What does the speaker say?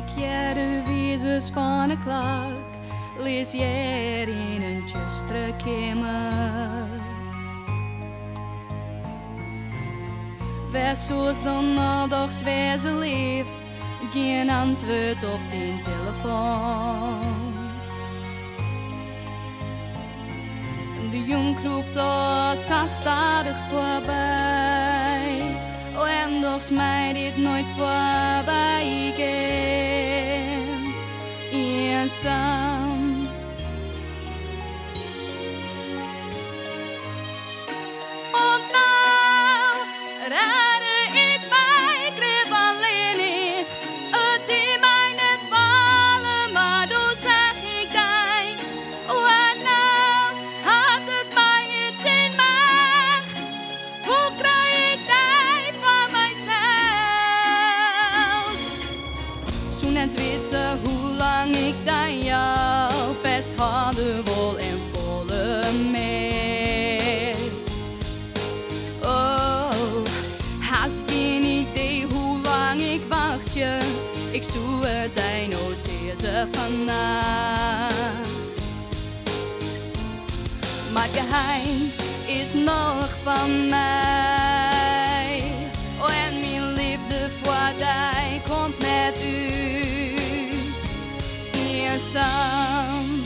Ik jij de wezens van een klok, lees jij in een terugkomen. Wees zoals dan al dags wezen leef, geen antwoord op die telefoon. De jong kroept ons stadig voorbij. Oh, en doch mij dit nooit voorbij gaan. Eenzaam. Und nou redde ik mij, kreeg alleen ik. Het die mij net vallen, maar toen zeg ik die. Oh, en nou had het mij iets in macht. Hoe krijg ik die van mijzelf? Zo net weten hoe lang ik dan jou vasthouden wil en volle mee. Oh, haast geen idee hoe lang ik wacht je. Ik zoek het die nou zeer vandaag. Maar het geheim is nog van mij. Oh, en mijn liefde voor die komt net uit. Eenzaam.